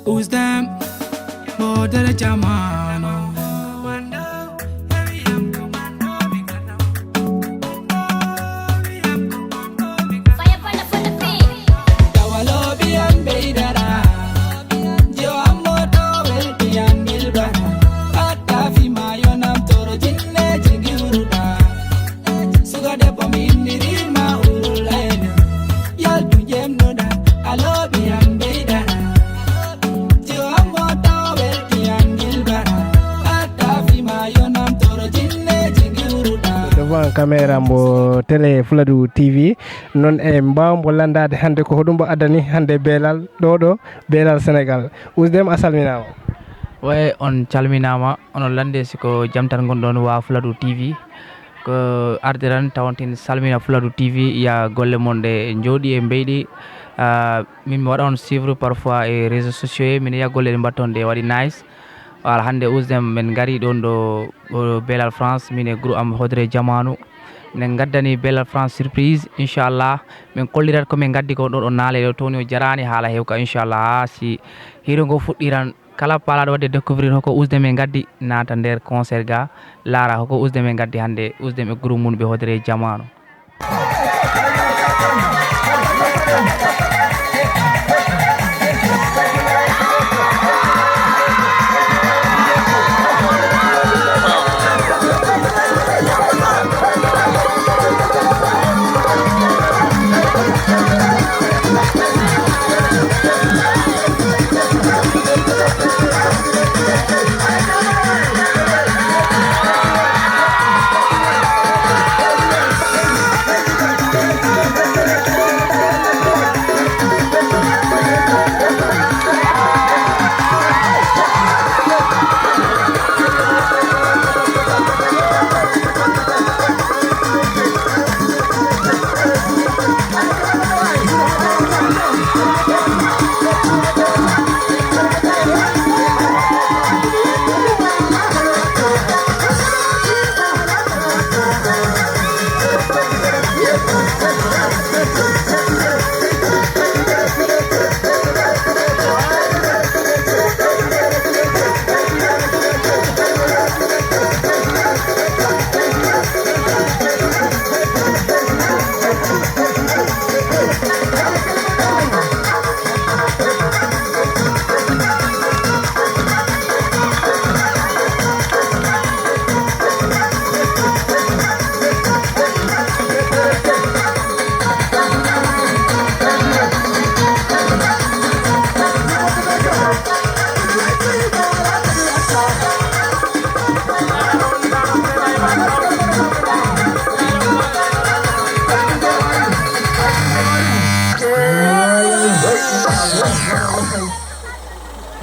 Who's them? Model Jamano. Camera mbo télé Fuladu TV non e mbawmbo landade hande ko hodumbo adani hande belal do belal Sénégal usdem asalminama way on calminama on lande siko jamtal gondon wa Fuladu TV ko ardiran tawantin salmina Fuladu TV ya golle monde jodi e beydi min mi wada on suivre parfois e réseaux sociaux min ya golle battonde wadi nice wala hande usdem men gari don do belal France min e groupe am hodre jamanu min gaddani belal France surprise inchallah min kollirat ko min gaddi ko don naale do toni o jarani hala hewka inchallah si hiro go fuddiran kala pala do wadde découvrir hoko usdem men gaddi nata der concert ga lara hoko usdem men gaddi hande usdem e groupe mun be hodre jamanu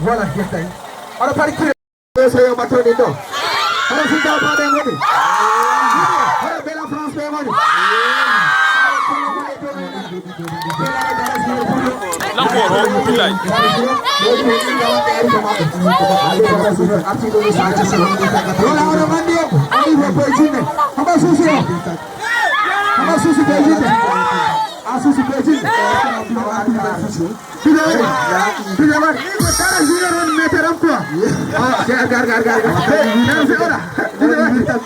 Voilà, kita. Ada parkir. Saya matang itu. Ada sudah pada yang ini. Ada bela France yang ini. Lamporo, pilai. Orang mandi. Ini berapa jenis? Apa susu? Apa susu jenis? Susu jenis. Tidak mat. Sekarang sudah meter apa? Gar. Nanti seorang.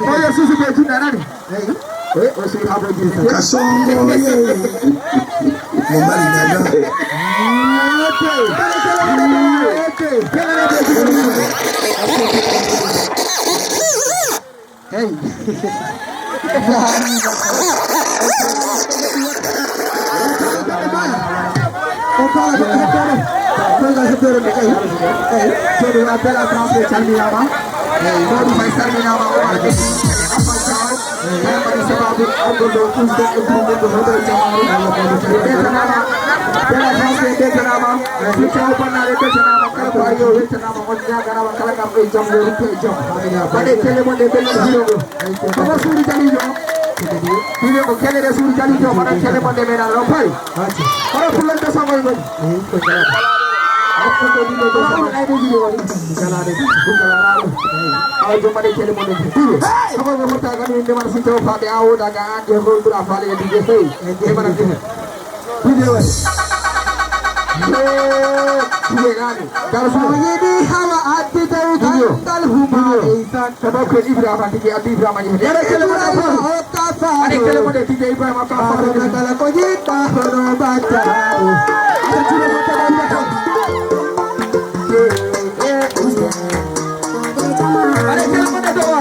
Oh ya susu jenis nani? Masih apa jenis? Kasongo. Membalik naga. Okay. Hey. Kuyenani. Darusmuyidi hawa ati tahu kantal humaysan. Sebab ke Ibrahim tike ati Ibrahim ni. Yare kele mana apa? Otafa. Ane kele mana tike Ibrahim apa? Faru kala kojita hono baca. Ada cuma baca baca. Ane kele mana doa?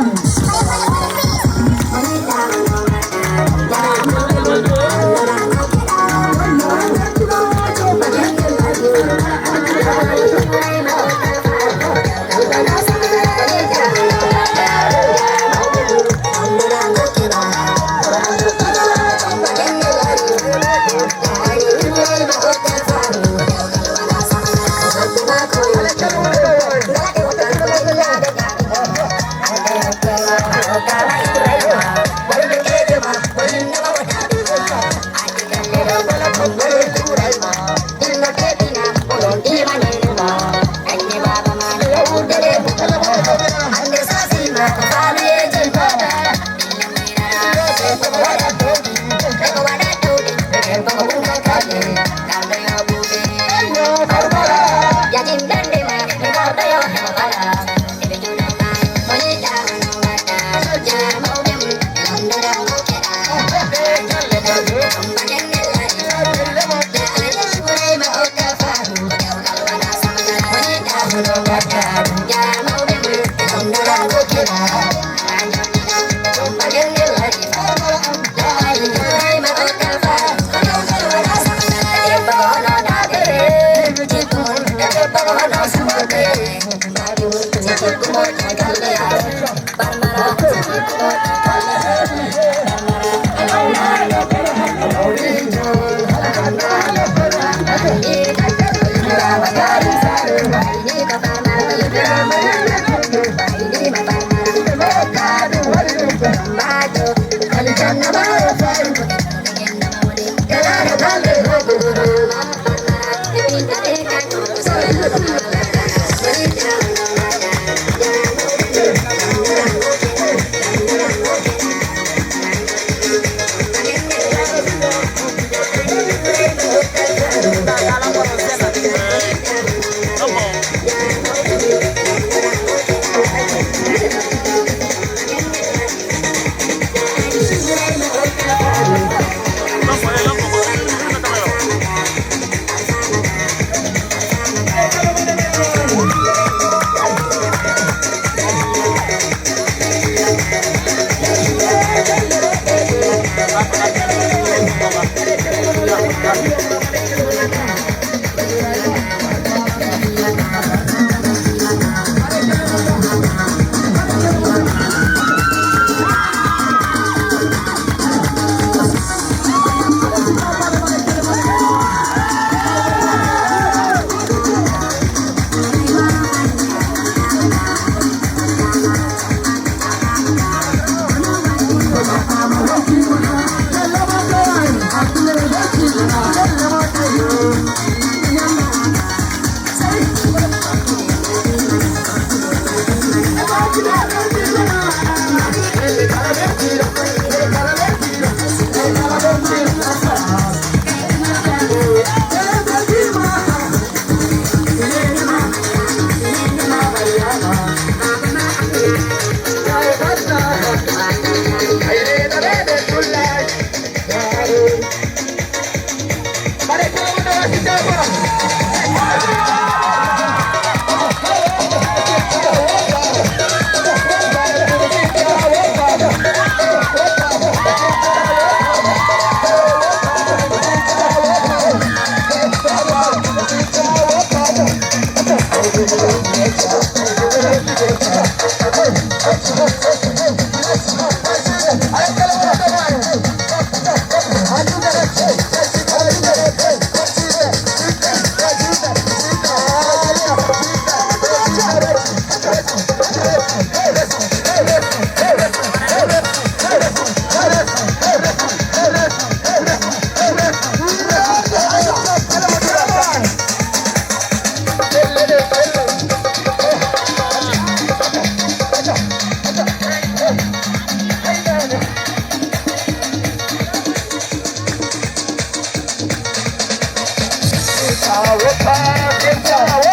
Our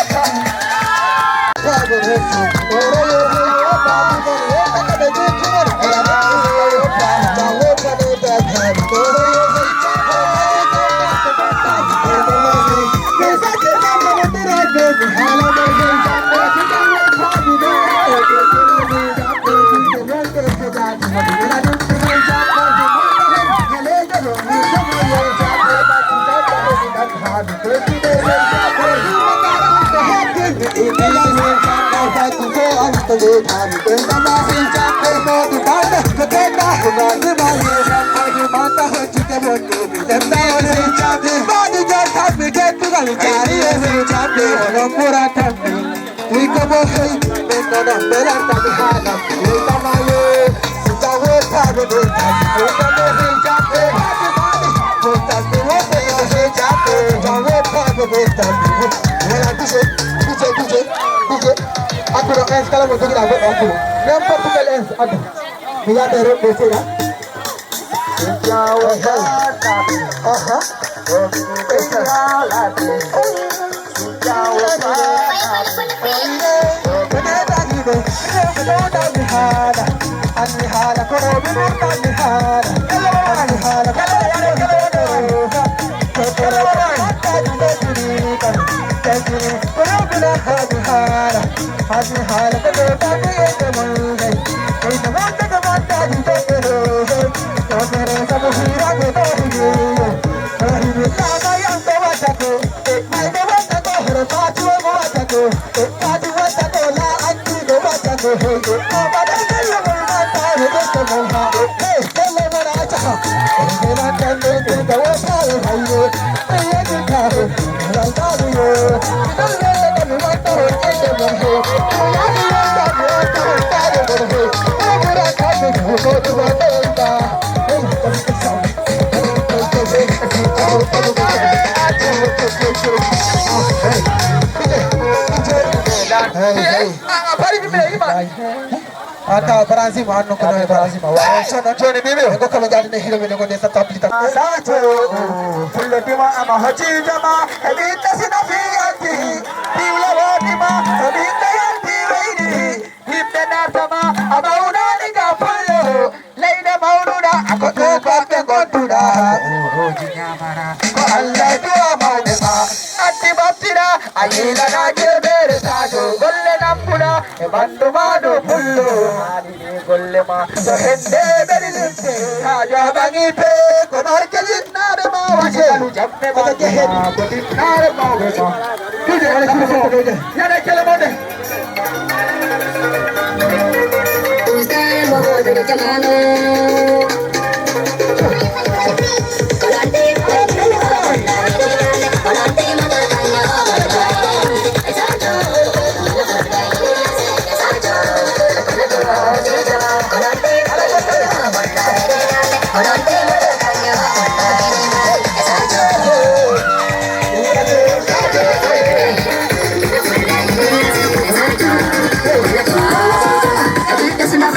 Ata Brazil hanno con noi Brazil wa sono Johnny Bibi ko kama jadi ne hiro ne ko desa tapita sato fulle bima ama haji jama habita sinafiyati biwla wadima habita yanti waini hibna sama abauna diga fullo leida mauluda akoto pape gotuda rojinya mara ko Allah dua maudema atti baptira ayila na gebere sato golle nampuna e bandu madu fullo golle ma to hende berilinte haja bangipe ko markelin nare ma waje jamme ma ke hen ko dinare ma waje tuje wala ko yana kele mode usay mo de jamano kolante kolante madanya It's not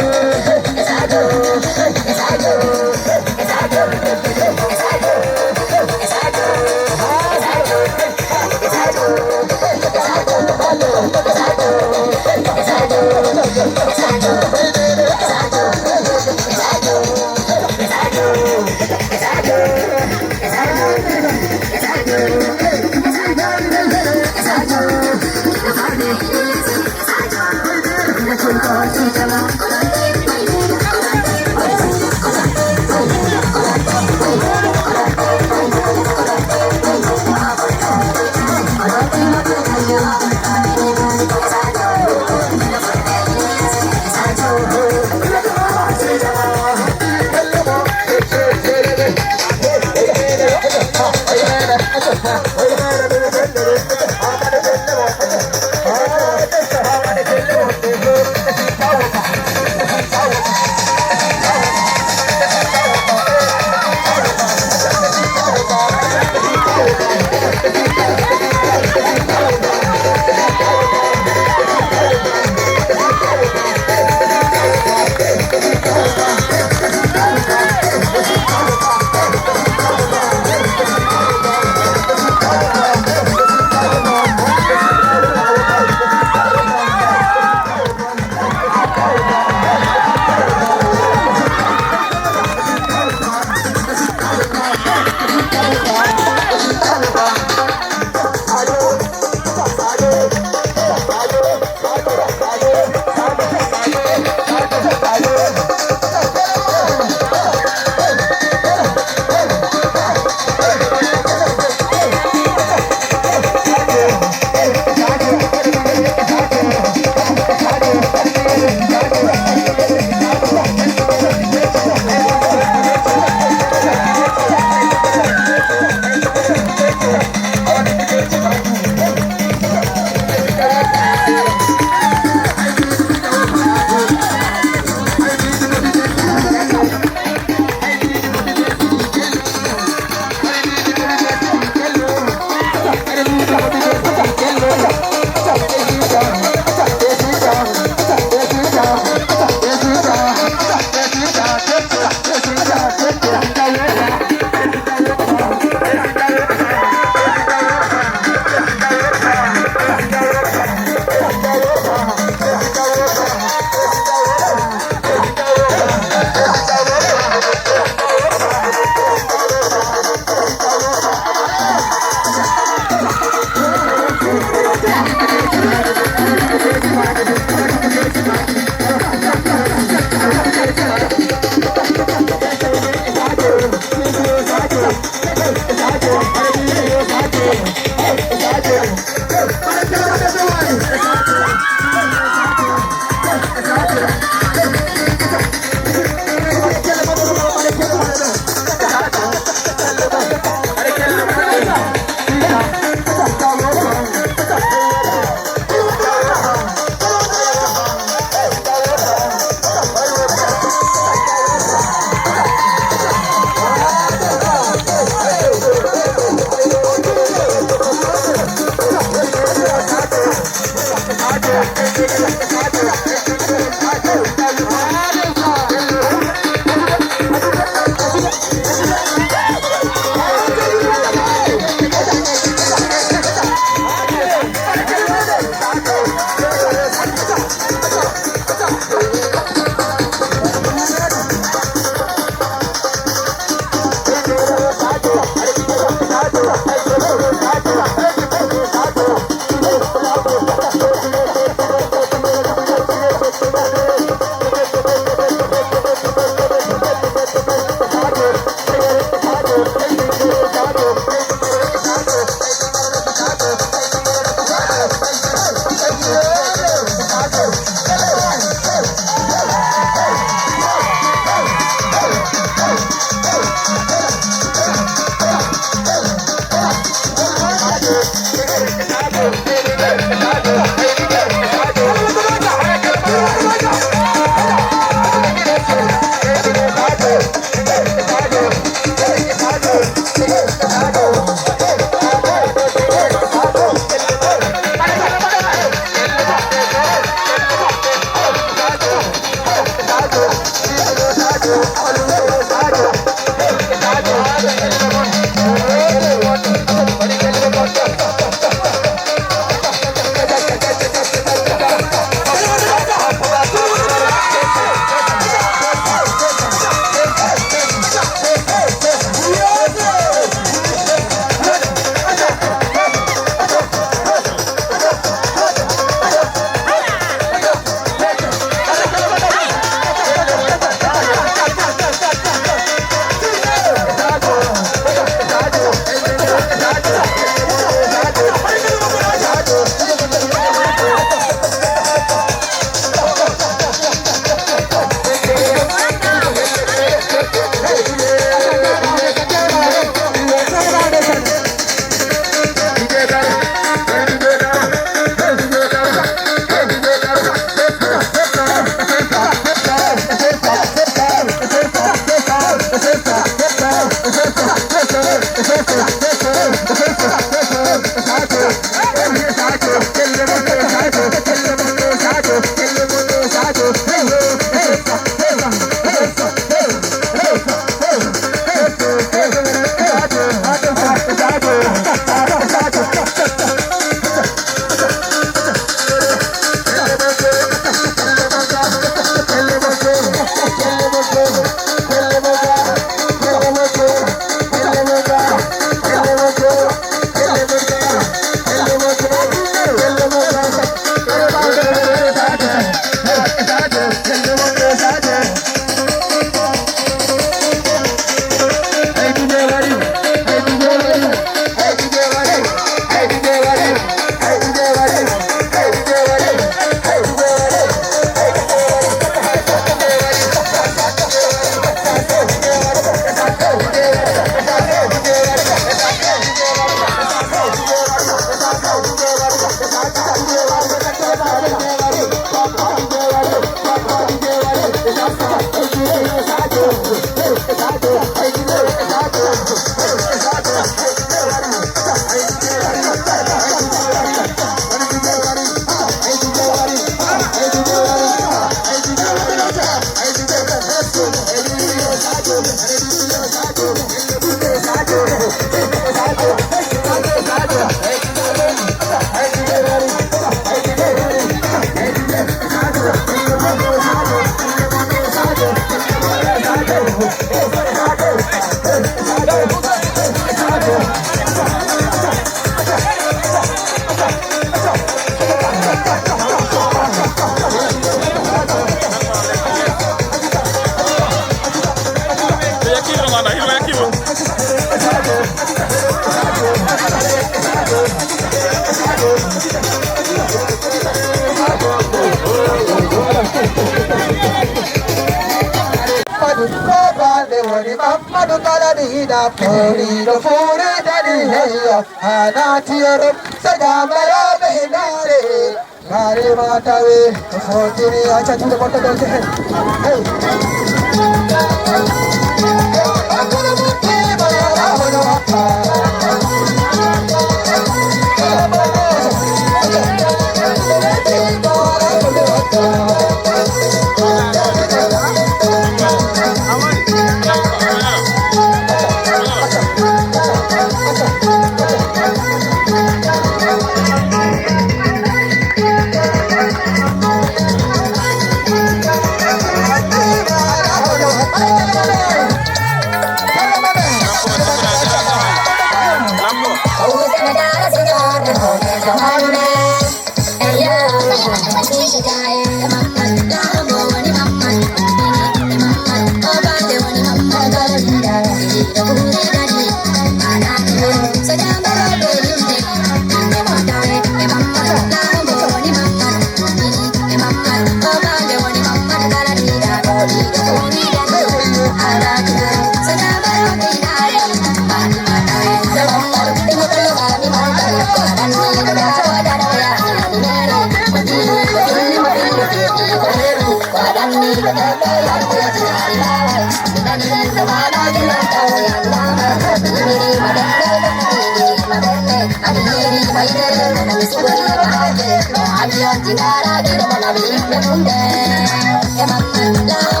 Adiós,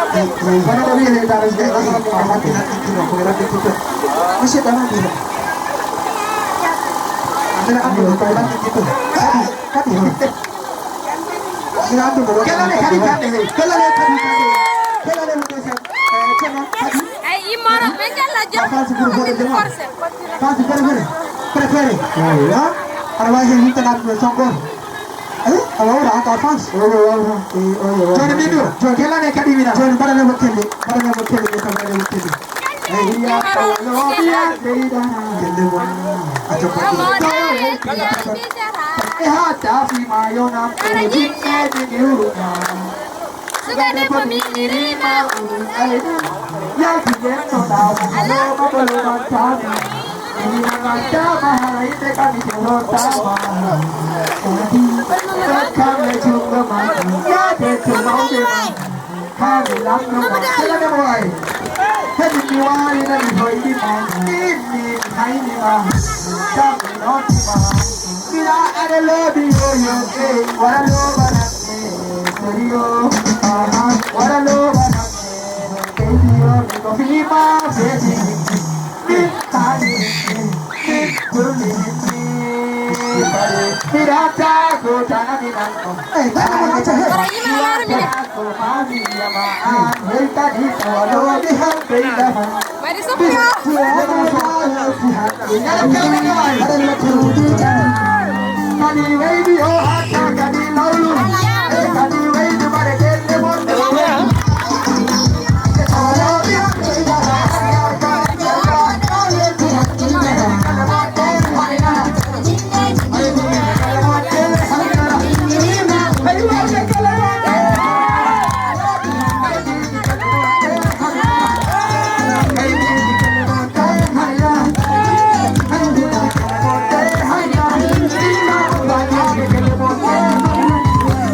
Mana tadi ini dari segi mati nanti kita pengeran kita. Masih tanah dia. Anda nak ambil pengeran kita. Kati. Kita ambil dulu. Kalau ni kati. Kalau ni mungkin saya. Imara, venga la llave. Pasi prefere. Ya. Arwah yang kita nak sokong. Kalau orang tak pas. Jangan minum. Jangan nak kadi minum. Jangan pada nak berkeli. Kita pada berkeli. Iya, kalau dia tidak ada tapi mayona jinne di urungan. Sudah pemilirima yang tidak tahu apa belum tahu. Ini ada mahal itu kami belum tahu. Kami juga mahu ya cuma kami langsung kita mulai. Hãy subscribe cho kênh Ghiền Mì Gõ để không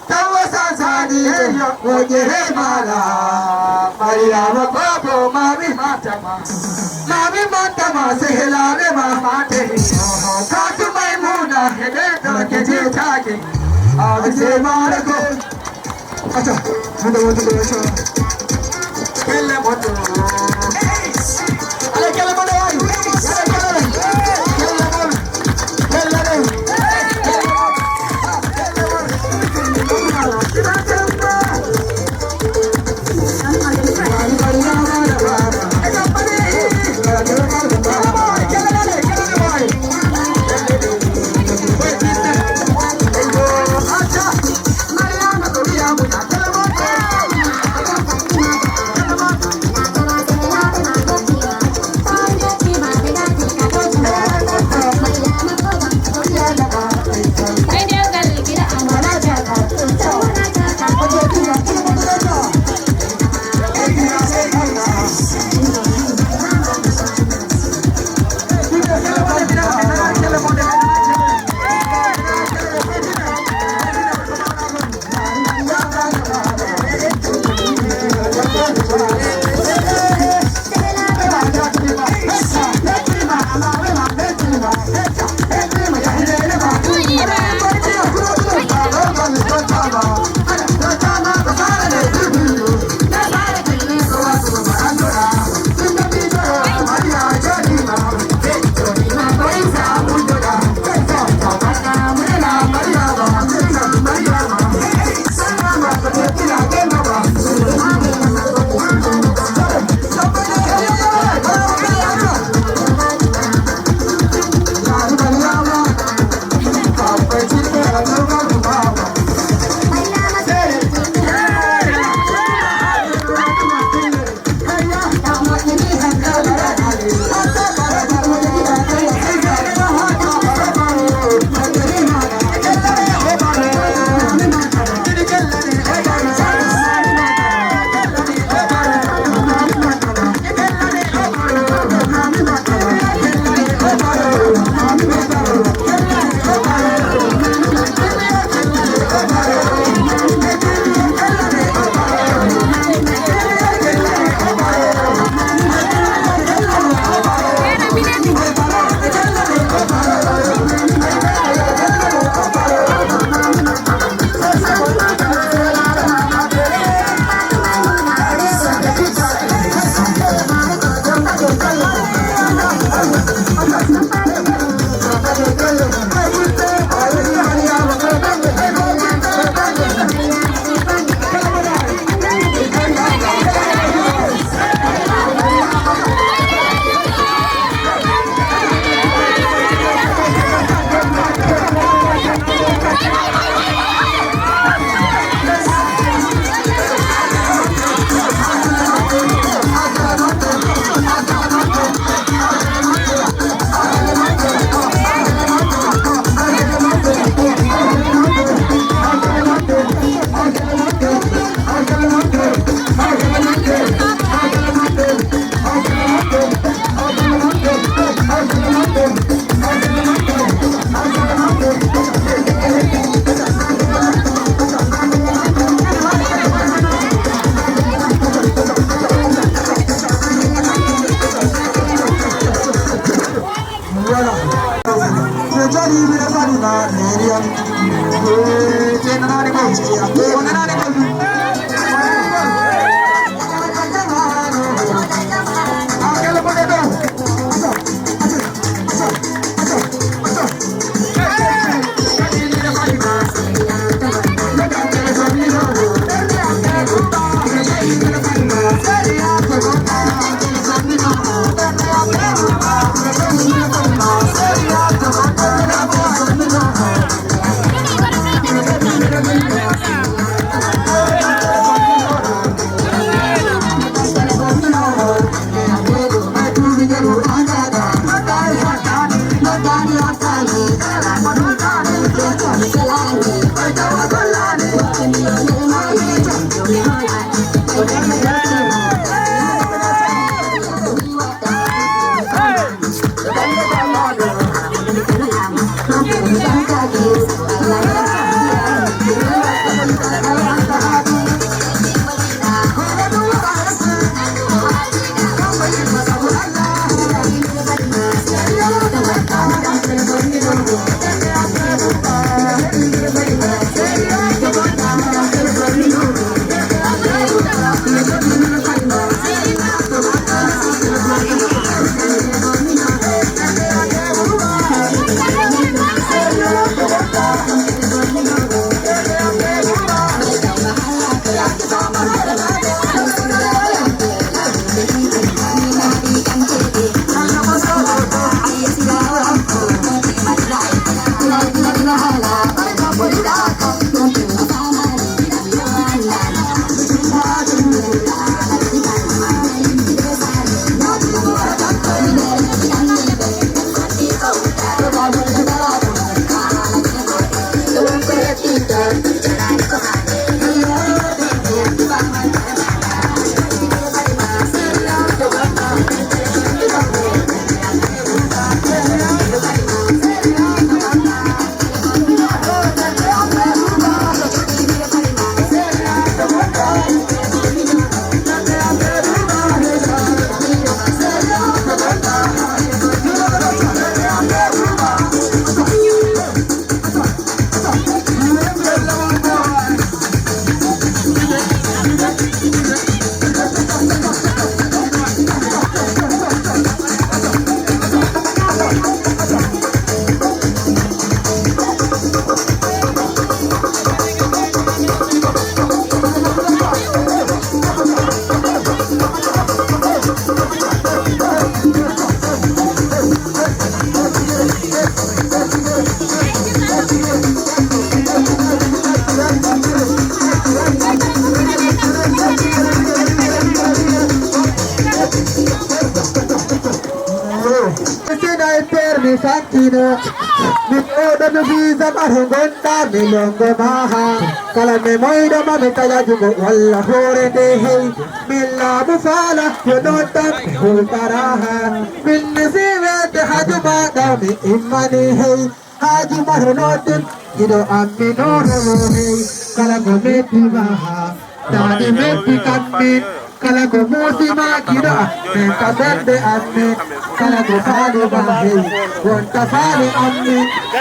Tawasazani, Ojere Mala, Maria Babo, Mami Matama, Mami Matama, Sehela, Mate, Katu Maimuna, Hedeto, Ketaki, I say Marco. Acha, I don't want to do it. Kill them what? I kill them santino mi odo no visa marhongonda mi longo maha kala me moido ma me taya jugo walla hore de hey milla bufala yodotan hultaraha min nasibat hajuma da mi imani hey haji marhonotin gido ammi no hey kala go meti maha tadi meti kamin kala go musi ma gido me kabende ammi kala go fali bahe wonta fali ammi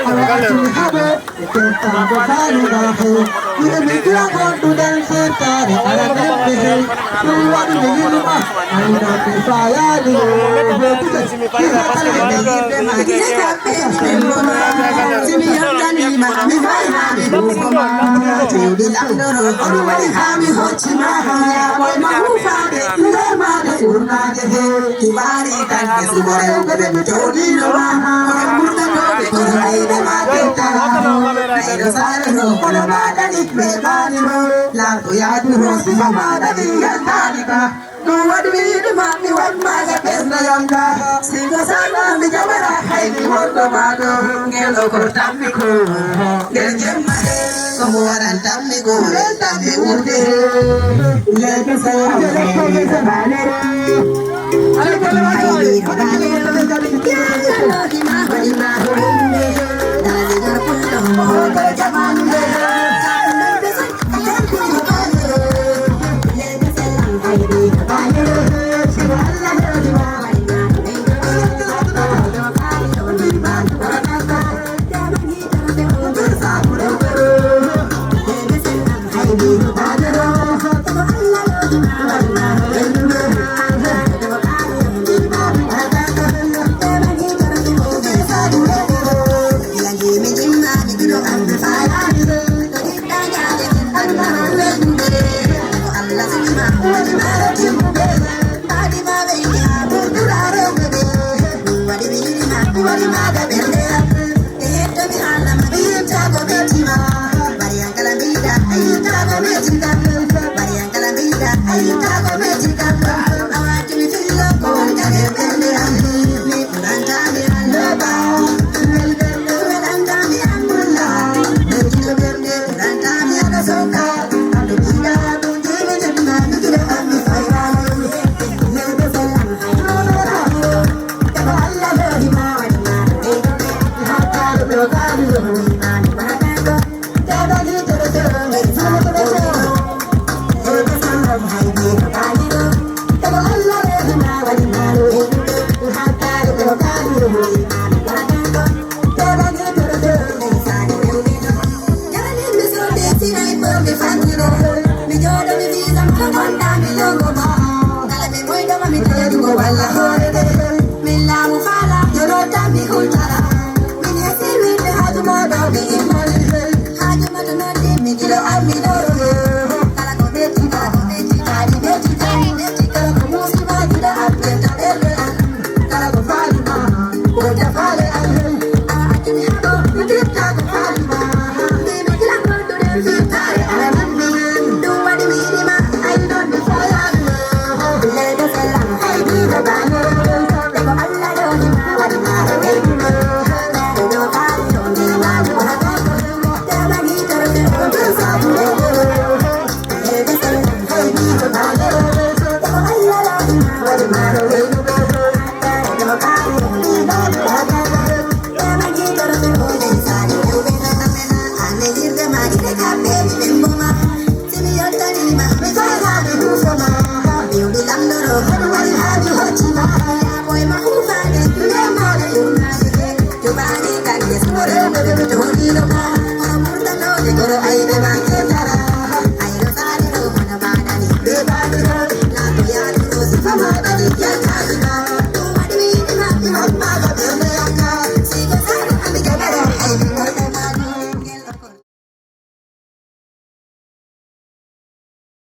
awa ati habe kenta go fali bahe ire mi kira kondu dan sertare ala nembe he tuwadu me yilma aina pe sayali kira kala me yilde ma kira kape mboma timi yandani ma mi vai ha mi bukoma tewdi landoro odu wali ha mi hochima ya boy ma hufade lema de urnade he tibari kan kesumore ugade mi todi no ma murda no de koraide ma keta aida sare no kono ma dani me bani no la to ya du ho si ma dani yandani ka no wadu mi ma mi wan ma ga pesna yanga singa sana mi jawara hai mi hondo ma do ngelo ko tammi ko ngel jemma como waran tammi ko tammi urde le ke sa vale ale ko vale